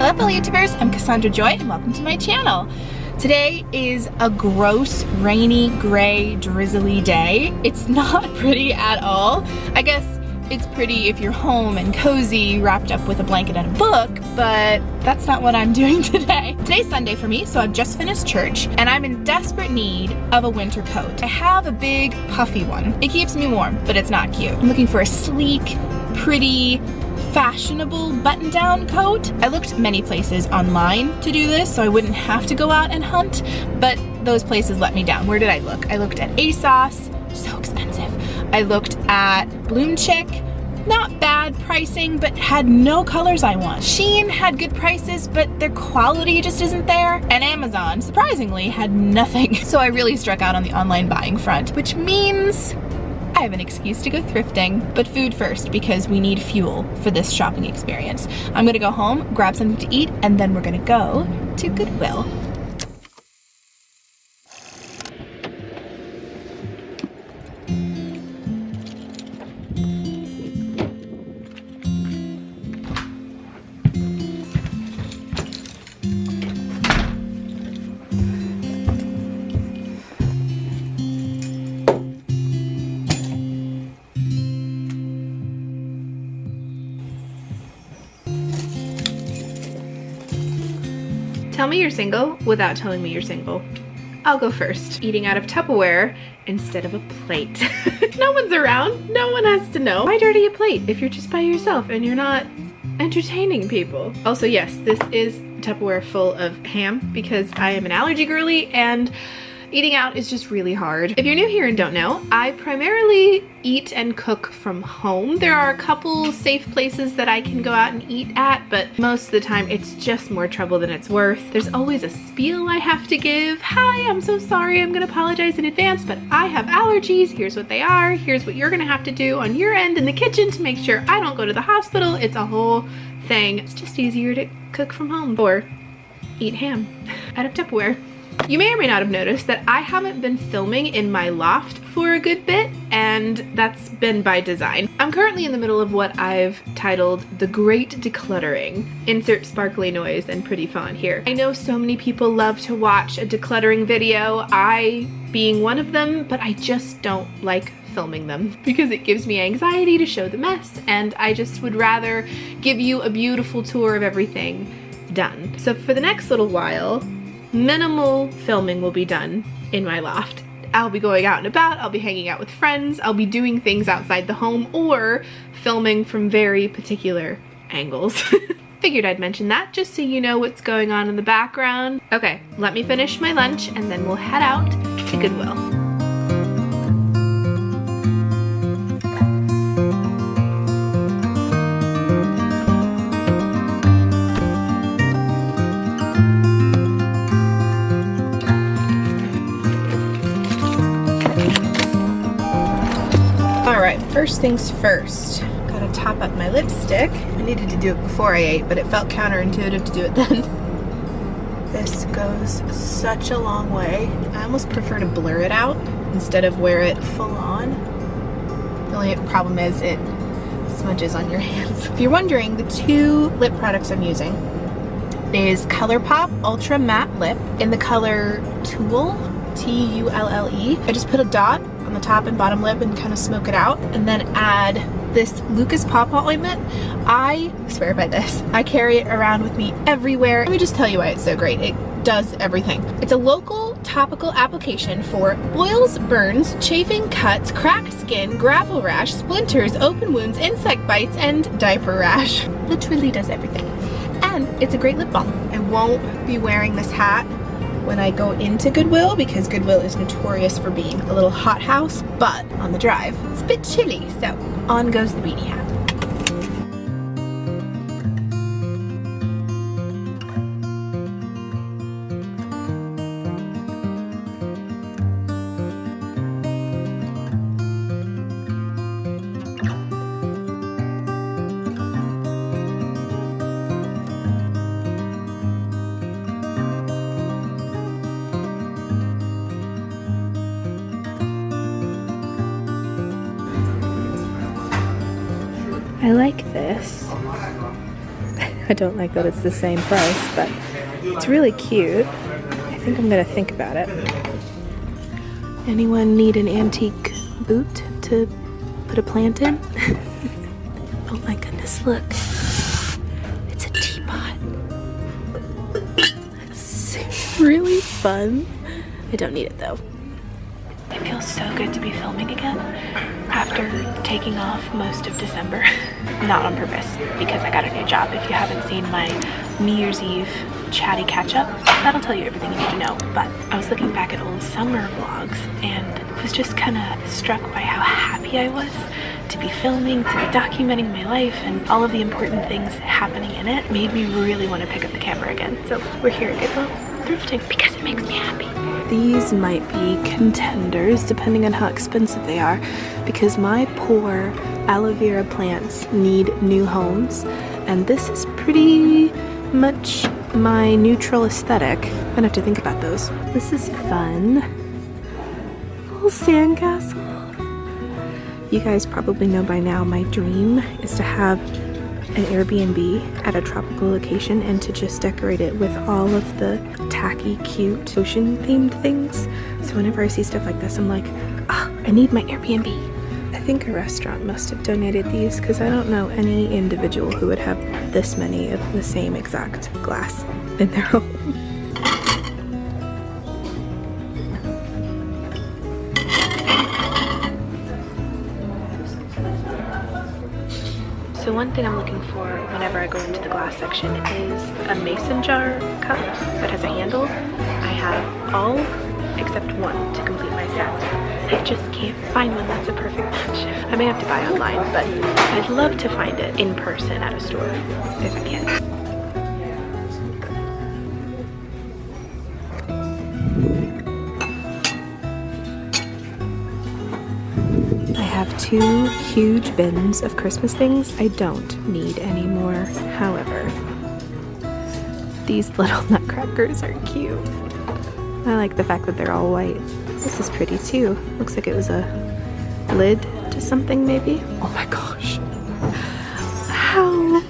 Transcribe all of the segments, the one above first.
Hello fellow YouTubers, I'm Cassandra Joy and welcome to my channel. Today is a gross, rainy, gray, drizzly day. It's not pretty at all. I guess it's pretty if you're home and cozy, wrapped up with a blanket and a book, but that's not what I'm doing today. Today's Sunday for me, so I've just finished church and I'm in desperate need of a winter coat. I have a big puffy one. It keeps me warm, but it's not cute. I'm looking for a sleek, pretty, fashionable button-down coat. I looked many places online to do this so I wouldn't have to go out and hunt, but those places let me down. Where did I look? I looked at ASOS, so expensive. I looked at Bloom Chick, not bad pricing, but had no colors I want. Shein had good prices, but their quality just isn't there. And Amazon, surprisingly, had nothing. So I really struck out on the online buying front, which means I have an excuse to go thrifting, but food first because we need fuel for this shopping experience. I'm gonna go home, grab something to eat, and then we're gonna go to Goodwill. Tell me you're single without telling me you're single. I'll go first. Eating out of Tupperware instead of a plate. No one's around. No one has to know. Why dirty a plate if you're just by yourself and you're not entertaining people? Also, yes, this is Tupperware full of ham because I am an allergy girly and eating out is just really hard. If you're new here and don't know, I primarily eat and cook from home. There are a couple safe places that I can go out and eat at, but most of the time it's just more trouble than it's worth. There's always a spiel I have to give. Hi, I'm so sorry, I'm gonna apologize in advance, but I have allergies. Here's what they are. Here's what you're gonna have to do on your end in the kitchen to make sure I don't go to the hospital. It's a whole thing. It's just easier to cook from home or eat ham out of Tupperware. You may or may not have noticed that I haven't been filming in my loft for a good bit, and that's been by design. I'm currently in the middle of what I've titled The Great Decluttering. Insert sparkly noise and pretty font here. I know so many people love to watch a decluttering video, I being one of them, but I just don't like filming them because it gives me anxiety to show the mess, and I just would rather give you a beautiful tour of everything done. So for the next little while, minimal filming will be done in my loft. I'll be going out and about, I'll be hanging out with friends, I'll be doing things outside the home or filming from very particular angles. Figured I'd mention that just so you know what's going on in the background. Okay, let me finish my lunch and then we'll head out to Goodwill. Alright, first things first. Gotta top up my lipstick. I needed to do it before I ate, but it felt counterintuitive to do it then. This goes such a long way. I almost prefer to blur it out instead of wear it full on. The only problem is it smudges on your hands. If you're wondering, the two lip products I'm using is ColourPop Ultra Matte Lip in the color Tulle, T-U-L-L-E. I just put a dot on the top and bottom lip and kind of smoke it out, and then add this Lucas Pawpaw ointment. I swear by this. I carry it around with me everywhere. Let me just tell you why it's so great. It does everything. It's a local topical application for boils, burns, chafing, cuts, cracked skin, gravel rash, splinters, open wounds, insect bites, and diaper rash. Literally does everything. And it's a great lip balm. I won't be wearing this hat when I go into Goodwill because Goodwill is notorious for being a little hothouse, but on the drive it's a bit chilly, so on goes the beanie hat. I like this. I don't like that it's the same price, but it's really cute. I think I'm gonna think about it. Anyone need an antique boot to put a plant in? Oh my goodness, look. It's a teapot. That's really fun. I don't need it though. It feels so good to be filming again after taking off most of December. Not on purpose, because I got a new job. If you haven't seen my New Year's Eve chatty catch-up, that'll tell you everything you need to know. But I was looking back at old summer vlogs and was just kind of struck by how happy I was to be filming, to be documenting my life, and all of the important things happening in it made me really want to pick up the camera again. So we're here at Goodwill thrifting because it makes me happy. These might be contenders depending on how expensive they are, because my poor aloe vera plants need new homes, and this is pretty much my neutral aesthetic. I'm gonna have to think about those. This is fun. Little sandcastle. You guys probably know by now my dream is to have an Airbnb at a tropical location and to just decorate it with all of the tacky, cute, ocean-themed things. So whenever I see stuff like this, I'm like, ah, I need my Airbnb. I think a restaurant must have donated these because I don't know any individual who would have this many of the same exact glass in their home. So one thing I'm looking for whenever I go into the glass section is a mason jar cup that has a handle. I have all except one to complete my set. I just can't find one that's a perfect match. I may have to buy online, but I'd love to find it in person at a store if I can. I have two huge bins of Christmas things I don't need anymore. However, these little nutcrackers are cute. I like the fact that they're all white. This is pretty too. Looks like it was a lid to something maybe. Oh my gosh. How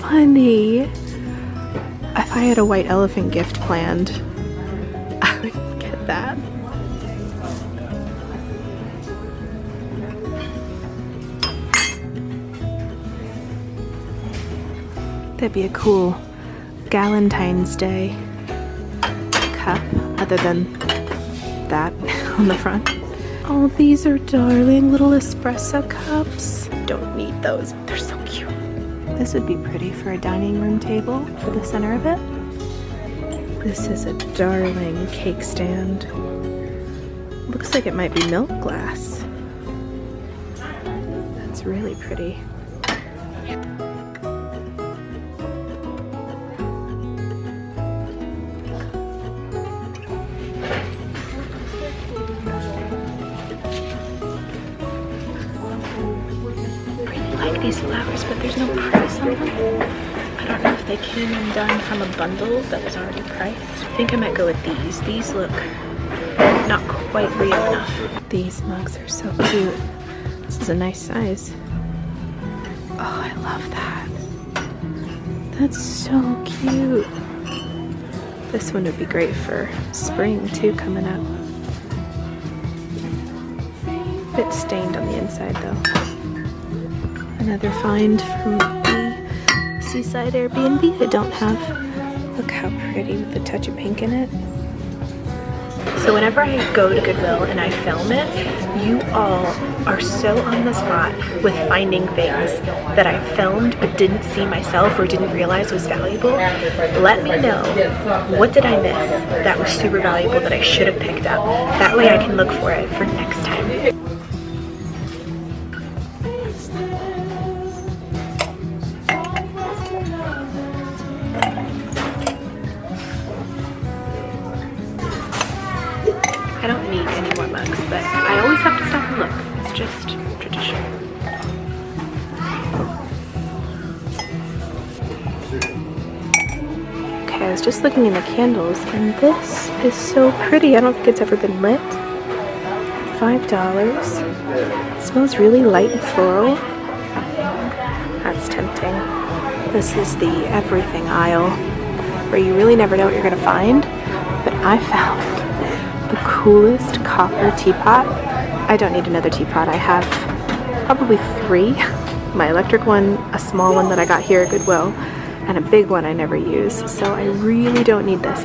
funny. If I had a white elephant gift planned, I would get that. That'd be a cool Galentine's Day cup, other than that on the front. Oh, these are darling little espresso cups. Don't need those. They're so cute. This would be pretty for a dining room table for the center of it. This is a darling cake stand. Looks like it might be milk glass. That's really pretty. These flowers, but there's no price on them. I don't know if they came and done from a bundle that was already priced. I think I might go with these. These look not quite real enough. These mugs are so cute. This is a nice size. Oh, I love that. That's so cute. This one would be great for spring too, coming up. A bit stained on the inside though. Another find from the Seaside Airbnb I don't have. Look how pretty with the touch of pink in it. So whenever I go to Goodwill and I film it, you all are so on the spot with finding things that I filmed but didn't see myself or didn't realize was valuable. Let me know, what did I miss that was super valuable that I should have picked up? That way I can look for it for next time. I don't need any more mugs, but I always have to stop and look. It's just tradition. Okay, I was just looking in the candles, and this is so pretty. I don't think it's ever been lit. $5. It smells really light and floral. That's tempting. This is the everything aisle where you really never know what you're gonna find, but I found the coolest copper teapot. I don't need another teapot. I have probably 3. My electric one, a small one that I got here at Goodwill, and a big one I never use. So I really don't need this,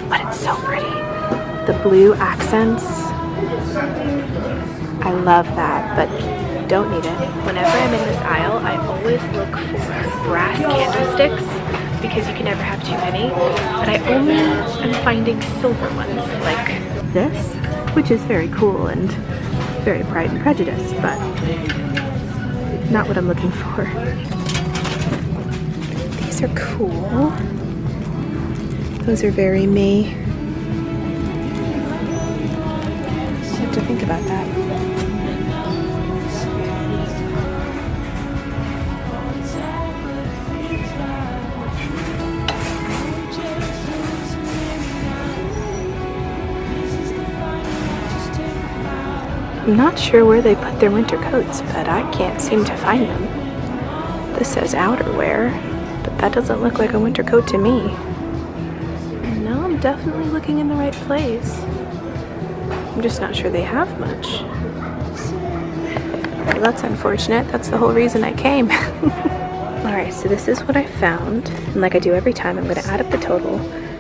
but it's so pretty. The blue accents, I love that, but don't need it. Whenever I'm in this aisle, I always look for brass candlesticks because you can never have too many, but I only am finding silver ones like this, which is very cool and very Pride and Prejudice, but not what I'm looking for. These are cool. Those are very me. Just have to think about that. I'm not sure where they put their winter coats, but I can't seem to find them. This says outerwear, but that doesn't look like a winter coat to me. No, I'm definitely looking in the right place. I'm just not sure they have much. Well, that's unfortunate. That's the whole reason I came. Alright, so this is what I found. And like I do every time, I'm going to add up the total,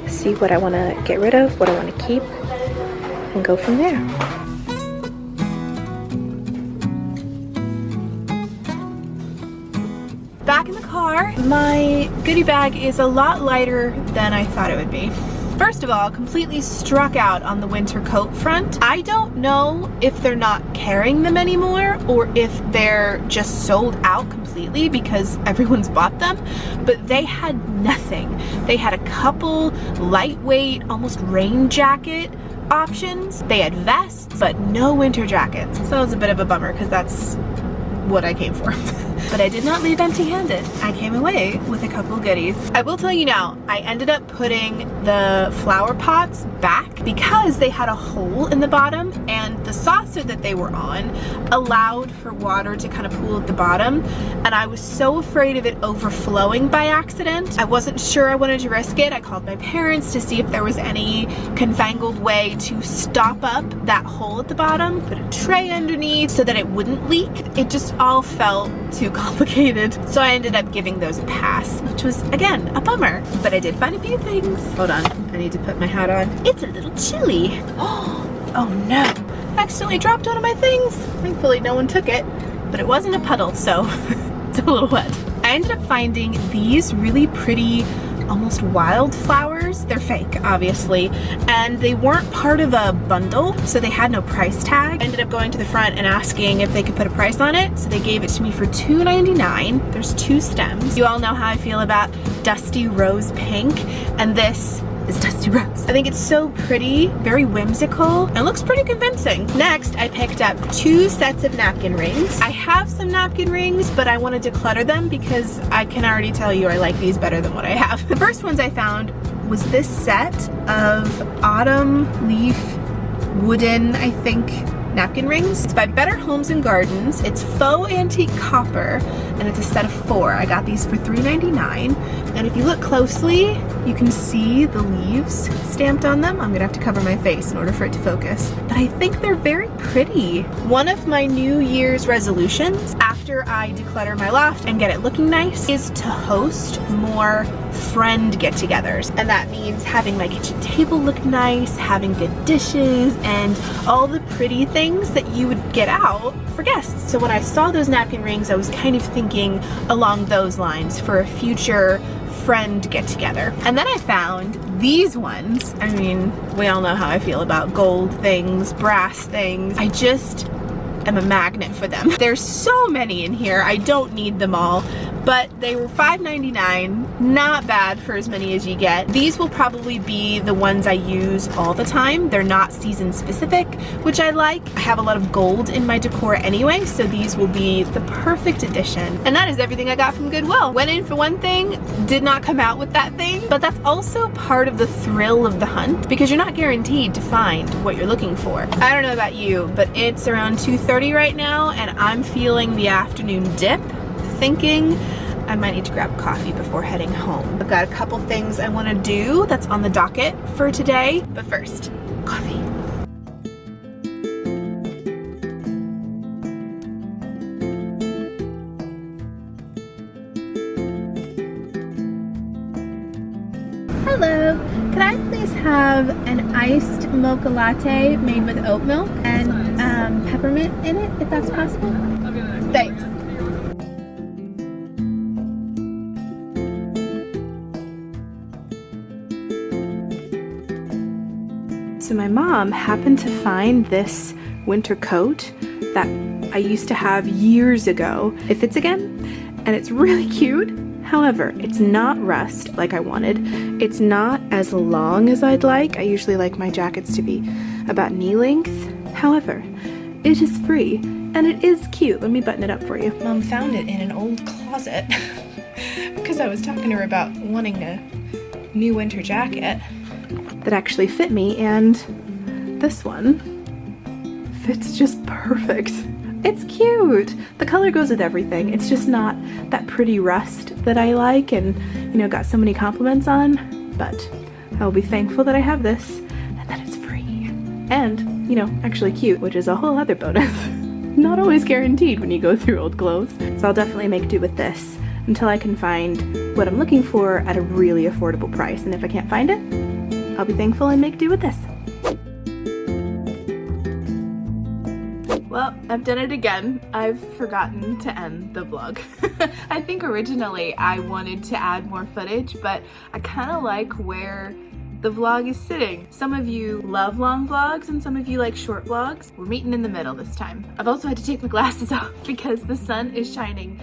see what I want to get rid of, what I want to keep, and go from there. Back in the car. My goodie bag is a lot lighter than I thought it would be. First of all, completely struck out on the winter coat front. I don't know if they're not carrying them anymore or if they're just sold out completely because everyone's bought them, but they had nothing. They had a couple lightweight, almost rain jacket options. They had vests, but no winter jackets. So it was a bit of a bummer because that's what I came for. But I did not leave empty-handed. I came away with a couple goodies. I will tell you now, I ended up putting the flower pots back because they had a hole in the bottom and the saucer that they were on allowed for water to kind of pool at the bottom, and I was so afraid of it overflowing by accident. I wasn't sure I wanted to risk it. I called my parents to see if there was any confangled way to stop up that hole at the bottom, put a tray underneath so that it wouldn't leak. It just all felt too complicated. So I ended up giving those a pass, which was, again, a bummer. But I did find a few things. Hold on, I need to put my hat on. It's a little chilly. Oh no, I accidentally dropped one of my things. Thankfully no one took it, but it wasn't a puddle, so it's a little wet. I ended up finding these really pretty, almost wildflowers. They're fake, obviously, and they weren't part of a bundle, so they had no price tag. I ended up going to the front and asking if they could put a price on it, so they gave it to me for $2.99. There's 2 stems. You all know how I feel about Dusty Rose Pink, and this is Dusty Rose. I think it's so pretty, very whimsical, and looks pretty convincing. Next, I picked up 2 sets of napkin rings. I have some napkin rings, but I wanted to declutter them because I can already tell you I like these better than what I have. The first ones I found was this set of autumn leaf wooden, I think, napkin rings. It's by Better Homes and Gardens. It's faux antique copper, and it's a set of 4. I got these for $3.99, and if you look closely, you can see the leaves stamped on them. I'm gonna have to cover my face in order for it to focus, but I think they're very pretty. One of my New Year's resolutions after I declutter my loft and get it looking nice is to host more friend get-togethers, and that means having my kitchen table look nice, having good dishes, and all the pretty things that you would get out for guests. So when I saw those napkin rings, I was kind of thinking along those lines for a future friend get-together. And then I found these ones. I mean, we all know how I feel about gold things, brass things. I just am a magnet for them. There's so many in here, I don't need them all, but they were $5.99, not bad for as many as you get. These will probably be the ones I use all the time. They're not season specific, which I like. I have a lot of gold in my decor anyway, so these will be the perfect addition. And that is everything I got from Goodwill. Went in for one thing, did not come out with that thing, but that's also part of the thrill of the hunt because you're not guaranteed to find what you're looking for. I don't know about you, but it's around 2:30 right now and I'm feeling the afternoon dip, thinking I might need to grab coffee before heading home. I've got a couple things I want to do that's on the docket for today, but first, coffee. Hello, could I please have an iced mocha latte made with oat milk and peppermint in it, if that's possible? Thanks. So my mom happened to find this winter coat that I used to have years ago. It fits again, and it's really cute. However, it's not rust like I wanted. It's not as long as I'd like. I usually like my jackets to be about knee length. However, it is free and it is cute. Let me button it up for you. Mom found it in an old closet because I was talking to her about wanting a new winter jacket that actually fit me, and this one fits just perfect. It's cute. The color goes with everything. It's just not that pretty rust that I like and, you know, got so many compliments on, but I will be thankful that I have this and that it's free. And, you know, actually cute, which is a whole other bonus. Not always guaranteed when you go through old clothes. So I'll definitely make do with this until I can find what I'm looking for at a really affordable price. And if I can't find it, I'll be thankful and make do with this. Well, I've done it again. I've forgotten to end the vlog. I think originally I wanted to add more footage, but I kind of like where the vlog is sitting. Some of you love long vlogs and some of you like short vlogs. We're meeting in the middle this time. I've also had to take my glasses off because the sun is shining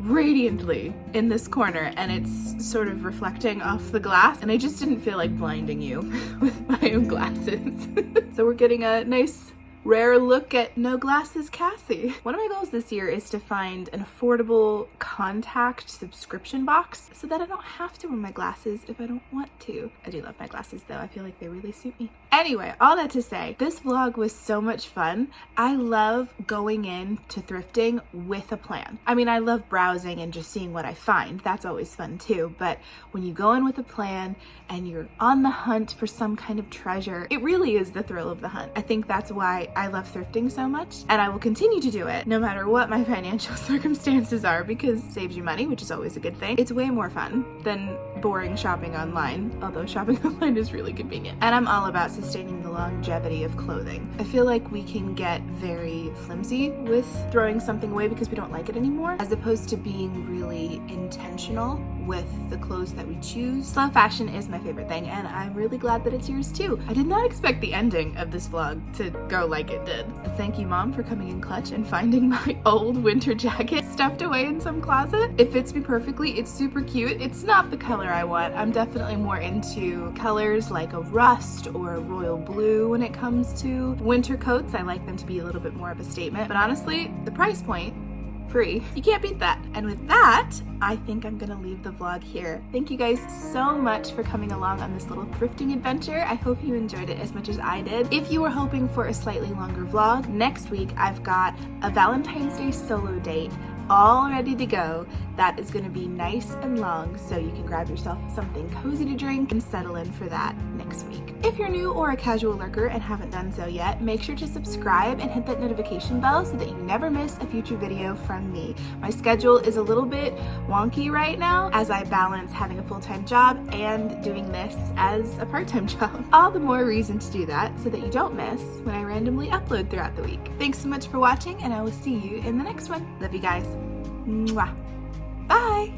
radiantly in this corner and it's sort of reflecting off the glass, and I just didn't feel like blinding you with my own glasses. So we're getting a nice rare look at no glasses Cassie. One of my goals this year is to find an affordable contact subscription box so that I don't have to wear my glasses if I don't want to. I do love my glasses though. I feel like they really suit me. Anyway, all that to say, this vlog was so much fun. I love going into thrifting with a plan. I mean, I love browsing and just seeing what I find. That's always fun too. But when you go in with a plan and you're on the hunt for some kind of treasure, it really is the thrill of the hunt. I think that's why I love thrifting so much, and I will continue to do it no matter what my financial circumstances are, because it saves you money, which is always a good thing. It's way more fun than boring shopping online, although shopping online is really convenient. And I'm all about sustaining the longevity of clothing. I feel like we can get very flimsy with throwing something away because we don't like it anymore, as opposed to being really intentional with the clothes that we choose. Slow fashion is my favorite thing, and I'm really glad that it's yours too. I did not expect the ending of this vlog to go like it did. Thank you, Mom, for coming in clutch and finding my old winter jacket stuffed away in some closet. It fits me perfectly. It's super cute. It's not the color I want. I'm definitely more into colors like a rust or a royal blue when it comes to winter coats. I like them to be a little bit more of a statement, but honestly, the price point, free. You can't beat that. And with that, I think I'm gonna leave the vlog here. Thank you guys so much for coming along on this little thrifting adventure. I hope you enjoyed it as much as I did. If you were hoping for a slightly longer vlog, next week I've got a Valentine's Day solo date all ready to go. That is gonna be nice and long, so you can grab yourself something cozy to drink and settle in for that next week. If you're new or a casual lurker and haven't done so yet, make sure to subscribe and hit that notification bell so that you never miss a future video from me. My schedule is a little bit wonky right now as I balance having a full-time job and doing this as a part-time job. All the more reason to do that so that you don't miss when I randomly upload throughout the week. Thanks so much for watching, and I will see you in the next one. Love you guys. Mwah. Bye!